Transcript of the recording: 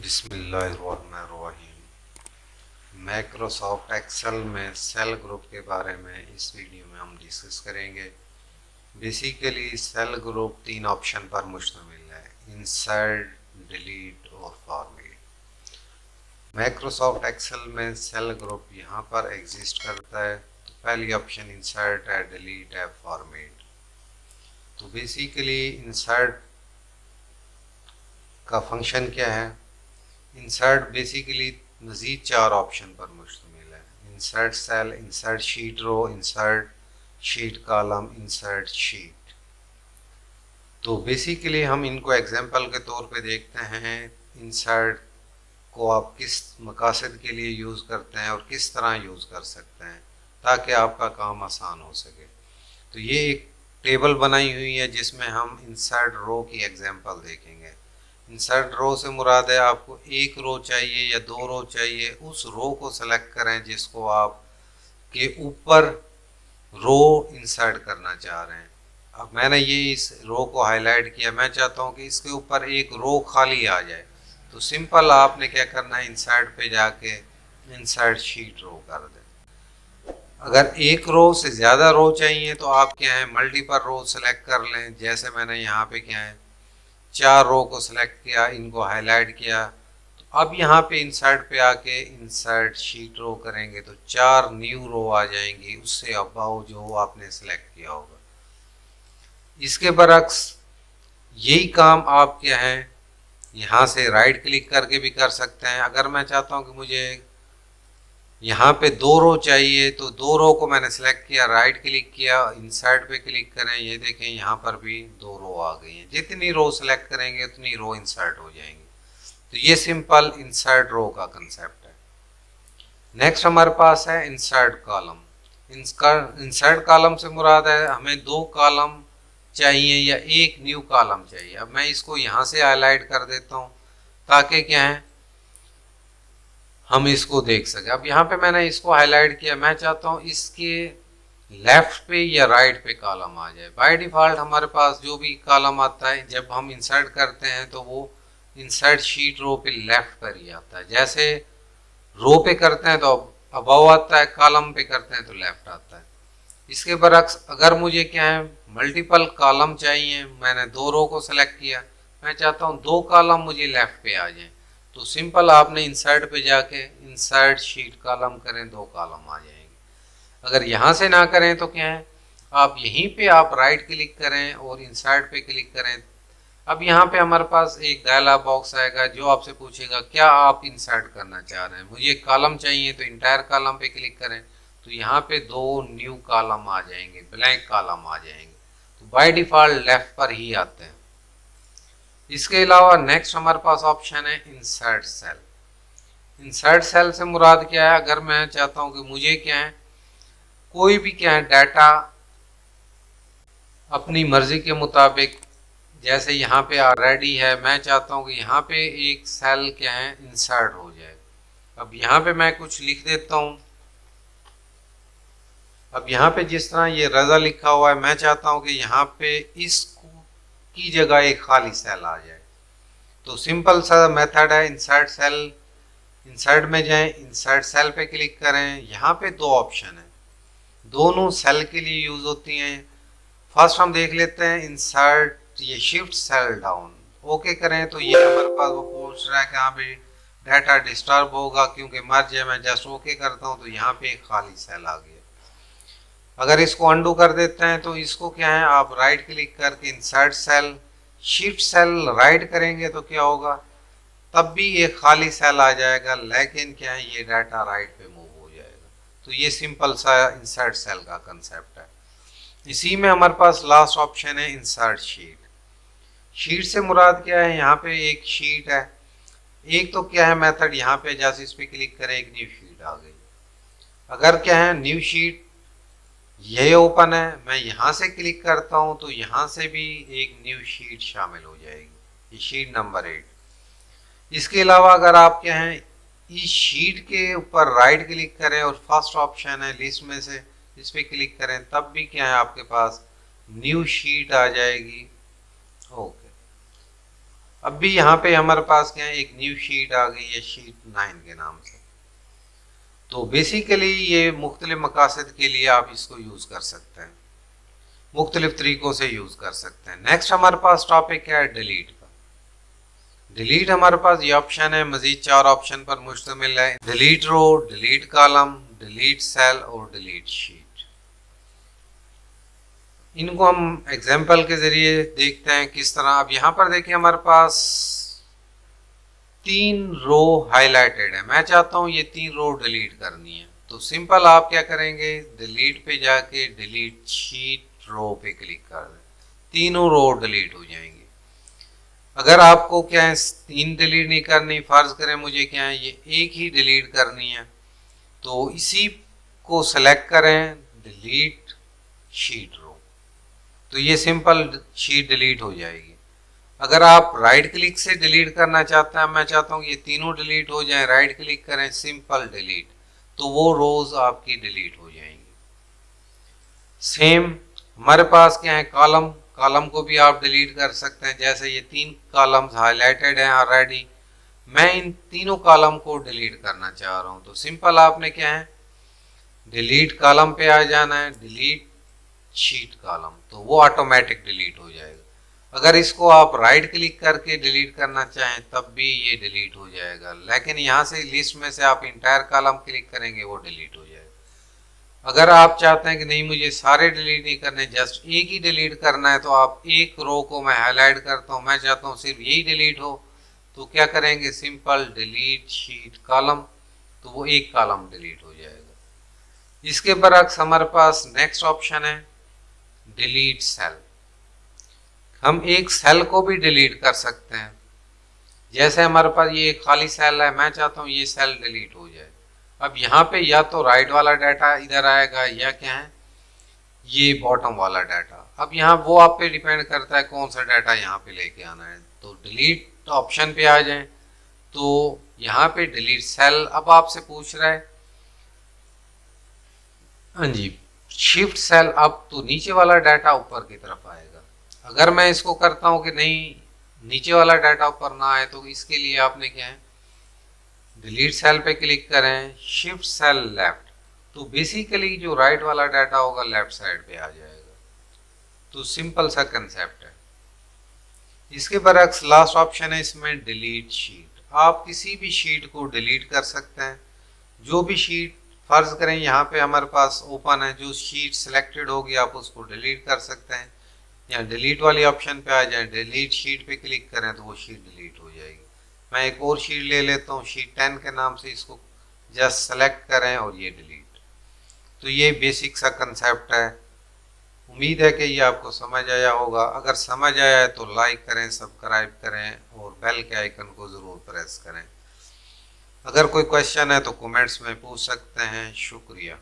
बिस्मिल्लाहिर्रहमानिर्रहीम। Microsoft Excel में cell group के बारे में इस वीडियो में हम डिस्कस करेंगे। बेसिकली सेल ग्रुप तीन ऑप्शन पर मुश्तमिल है: इंसर्ट, डिलीट और फॉर्मेट। माइक्रोसॉफ्ट एक्सेल में सेल ग्रुप यहाँ पर एग्जिस्ट करता है। तो पहली ऑप्शन इंसर्ट है, डिलीट है, फॉर्मेट। तो बेसिकली इंसर्ट का फंक्शन क्या है? इंसर्ट बेसिकली मज़ीद चार ऑप्शन पर मुश्तमिल है: insert cell, insert sheet row, insert sheet column, insert sheet. तो बेसिकली हम इनको एग्जांपल के तौर पे देखते हैं। इंसर्ट को आप किस मकासद के लिए यूज़ करते हैं और किस तरह यूज़ कर सकते हैं ताकि आपका काम आसान हो सके। तो ये एक टेबल बनाई हुई है जिसमें हम इंसर्ट रो की एग्जांपल देखेंगे। इंसर्ट रो से मुराद है आपको एक रो चाहिए या दो रो चाहिए, उस रो को सेलेक्ट करें जिसको आप के ऊपर रो इंसर्ट करना चाह रहे हैं। अब मैंने ये इस रो को हाईलाइट किया, मैं चाहता हूँ कि इसके ऊपर एक रो खाली आ जाए। तो सिंपल आपने क्या करना है, इंसर्ट पे जाके इंसर्ट शीट रो कर दें। अगर एक रो से ज़्यादा रो चाहिए तो आप क्या है, मल्टीपल रो सेलेक्ट कर लें। जैसे मैंने यहाँ पे क्या है, चार रो को सिलेक्ट किया, इनको हाईलाइट किया। तो अब यहाँ पे इंसर्ट पे आके इंसर्ट शीट रो करेंगे तो चार न्यू रो आ जाएंगी उससे अबाव जो आपने सिलेक्ट किया होगा। इसके बरक्स यही काम आप क्या है, यहाँ से राइट क्लिक करके भी कर सकते हैं। अगर मैं चाहता हूँ कि मुझे यहाँ पे दो रो चाहिए तो दो रो को मैंने सेलेक्ट किया, राइट क्लिक किया, इंसर्ट पे क्लिक करें, ये देखें यहाँ पर भी दो रो आ गई हैं। जितनी रो सेलेक्ट करेंगे उतनी रो इंसर्ट हो जाएंगी। तो ये सिंपल इंसर्ट रो का कंसेप्ट है। नेक्स्ट हमारे पास है इंसर्ट कॉलम। इंसर्ट कॉलम से मुराद है हमें दो कॉलम चाहिए या एक न्यू कॉलम चाहिए। अब मैं इसको यहाँ से हाईलाइट कर देता हूँ ताकि क्या है, हम इसको देख सके। अब यहाँ पे मैंने इसको हाईलाइट किया, मैं चाहता हूँ इसके लेफ्ट पे या राइट पे कॉलम आ जाए। बाय डिफ़ॉल्ट हमारे पास जो भी कॉलम आता है जब हम इंसर्ट करते हैं तो वो इंसर्ट शीट रो पे लेफ्ट पर ही आता है। जैसे रो पे करते हैं तो अबव आता है, कॉलम पे करते हैं तो लेफ्ट आता है। इसके बरक्स अगर मुझे क्या है, मल्टीपल कॉलम चाहिए, मैंने दो रो को सेलेक्ट किया, मैं चाहता हूँ दो कॉलम मुझे लेफ्ट पे आ जाए। तो सिंपल आपने इंसर्ट पे जाके इंसर्ट शीट कॉलम करें, दो कॉलम आ जाएंगे। अगर यहाँ से ना करें तो क्या है, आप यहीं पे आप राइट क्लिक करें और इंसर्ट पे क्लिक करें। अब यहाँ पे हमारे पास एक डायलॉग बॉक्स आएगा जो आपसे पूछेगा क्या आप इंसर्ट करना चाह रहे हैं। मुझे कॉलम चाहिए तो इंटायर कॉलम पे क्लिक करें, तो यहाँ पे दो न्यू कॉलम आ जाएंगे, ब्लैंक कॉलम आ जाएंगे। तो बाय डिफ़ॉल्ट लेफ्ट पर ही आते हैं। इसके अलावा नेक्स्ट हमारे पास ऑप्शन है इंसर्ट सेल। इंसर्ट सेल से मुराद क्या है, अगर मैं चाहता हूँ कि मुझे क्या है, कोई भी क्या है डाटा अपनी मर्जी के मुताबिक, जैसे यहाँ पे ऑलरेडी है, मैं चाहता हूँ कि यहाँ पे एक सेल क्या है इंसर्ट हो जाए। अब यहाँ पे मैं कुछ लिख देता हूँ। अब यहाँ पे जिस तरह ये रजा लिखा हुआ है, मैं चाहता हूँ कि यहाँ पे इस की जगह एक खाली सेल आ जाए। तो सिंपल सा मेथड है इंसर्ट सेल। इंसर्ट में जाएं, इंसर्ट सेल पे क्लिक करें। यहाँ पे दो ऑप्शन है, दोनों सेल के लिए यूज होती हैं। फर्स्ट हम देख लेते हैं इंसर्ट, ये शिफ्ट सेल डाउन, ओके करें तो ये हमारे पास वो पूछ रहा है कि हाँ भाई डाटा डिस्टर्ब होगा क्योंकि मर्ज है। मैं जस्ट ओके करता हूँ तो यहाँ पे एक खाली सेल आ गया। अगर इसको अंडू कर देते हैं तो इसको क्या है, आप राइट क्लिक करके insert cell, shift cell right करेंगे तो क्या होगा, तब भी एक खाली सेल आ जाएगा, लेकिन क्या है ये डाटा राइट पे मूव हो जाएगा। तो ये सिंपल सा इंसर्ट सेल का कंसेप्ट है। इसी में हमारे पास लास्ट ऑप्शन है इंसर्ट शीट। शीट से मुराद क्या है, यहाँ पे एक शीट है, एक तो क्या है मेथड, यहाँ पे जैसे इस पे क्लिक करें एक न्यू शीट आ गई। अगर क्या है न्यू शीट ये ओपन है, मैं यहाँ से क्लिक करता हूँ तो यहाँ से भी एक न्यू शीट शामिल हो जाएगी, ये शीट नंबर 8। इसके अलावा अगर आप क्या है इस शीट के ऊपर राइट क्लिक करें और फर्स्ट ऑप्शन है लिस्ट में से, इस पर क्लिक करें, तब भी क्या है आपके पास न्यू शीट आ जाएगी। ओके, अब भी यहाँ पे हमारे पास क्या है, एक न्यू शीट आ गई है शीट 9 के नाम से। तो बेसिकली ये मुख्तलिफ मकासद के लिए आप इसको यूज़ कर सकते हैं, मुख्तलिफ तरीक़ों से यूज़ कर सकते हैं। नेक्स्ट हमारे पास टॉपिक है डिलीट का। डिलीट हमारे पास ये ऑप्शन है, मज़ीद 4 ऑप्शन पर मुश्तमिल है। डिलीट रो, डिलीट कॉलम, डिलीट सेल और डिलीट शीट। इनको हम एग्जाम्पल के ज़रिए देखते हैं किस तरह। अब यहाँ पर देखिए हमारे पास 3 रो हाईलाइटेड है, मैं चाहता हूँ ये 3 रो डिलीट करनी है। तो सिंपल आप क्या करेंगे, डिलीट पे जाके डिलीट शीट रो पे क्लिक कर दें, तीनों रो डिलीट हो जाएंगे। अगर आपको क्या है 3 डिलीट नहीं करनी, फर्ज करें मुझे क्या है ये एक ही डिलीट करनी है, तो इसी को सेलेक्ट करें, डिलीट शीट रो, तो ये सिंपल शीट डिलीट हो जाएगी। अगर आप राइट क्लिक से डिलीट करना चाहते हैं, मैं चाहता हूँ ये तीनों डिलीट हो जाएं, राइट क्लिक करें सिंपल डिलीट, तो वो रोज आपकी डिलीट हो जाएंगी। सेम हमारे पास क्या है कॉलम, कॉलम को भी आप डिलीट कर सकते हैं। जैसे ये 3 कॉलम्स हाईलाइटेड हैं ऑलरेडी, मैं इन तीनों कॉलम को डिलीट करना चाह रहा हूँ, तो सिंपल आपने क्या है डिलीट कॉलम पे आ जाना है, डिलीट शीट कॉलम, तो वो ऑटोमेटिक डिलीट हो जाएगा। अगर इसको आप राइट क्लिक करके डिलीट करना चाहें तब भी ये डिलीट हो जाएगा, लेकिन यहाँ से लिस्ट में से आप इंटायर कॉलम क्लिक करेंगे वो डिलीट हो जाएगा। अगर आप चाहते हैं कि नहीं मुझे सारे डिलीट नहीं करने, जस्ट एक ही डिलीट करना है, तो आप एक रो को मैं हाईलाइट करता हूँ, मैं चाहता हूँ सिर्फ यही डिलीट हो, तो क्या करेंगे सिंपल डिलीट शीट कॉलम, तो वो एक कॉलम डिलीट हो जाएगा। इसके बरक्स हमारे पास नेक्स्ट ऑप्शन है डिलीट सेल। हम एक सेल को भी डिलीट कर सकते हैं। जैसे हमारे पास ये खाली सेल है, मैं चाहता हूँ ये सेल डिलीट हो जाए। अब यहाँ पे या तो राइट वाला डाटा इधर आएगा या क्या है ये बॉटम वाला डाटा। अब यहाँ वो आप पे डिपेंड करता है कौन सा डाटा यहाँ पे लेके आना है। तो डिलीट ऑप्शन पे आ जाए, तो यहाँ पे डिलीट सेल अब आपसे पूछ रहा है, हाँ जी शिफ्ट सेल, अब तो नीचे वाला डाटा ऊपर की तरफ आएगा। अगर मैं इसको करता हूँ कि नहीं नीचे वाला डाटा ऊपर ना आए, तो इसके लिए आपने क्या है डिलीट सेल पे क्लिक करें, शिफ्ट सेल लेफ्ट, तो बेसिकली जो राइट वाला डाटा होगा लेफ्ट साइड पे आ जाएगा। तो सिंपल सा कंसेप्ट है। इसके बरक्स लास्ट ऑप्शन है इसमें डिलीट शीट। आप किसी भी शीट को डिलीट कर सकते हैं, जो भी शीट फर्ज करें यहाँ पे हमारे पास ओपन है, जो शीट सिलेक्टेड होगी आप उसको डिलीट कर सकते हैं। यहाँ डिलीट वाली ऑप्शन पे आ जाए, डिलीट शीट पे क्लिक करें तो वो शीट डिलीट हो जाएगी। मैं एक और शीट ले लेता हूँ शीट 10 के नाम से, इसको जस्ट सेलेक्ट करें और ये डिलीट। तो ये बेसिक सा कंसेप्ट है। उम्मीद है कि ये आपको समझ आया होगा। अगर समझ आया है तो लाइक करें, सब्सक्राइब करें और बेल के आइकन को ज़रूर प्रेस करें। अगर कोई क्वेश्चन है तो कमेंट्स में पूछ सकते हैं। शुक्रिया।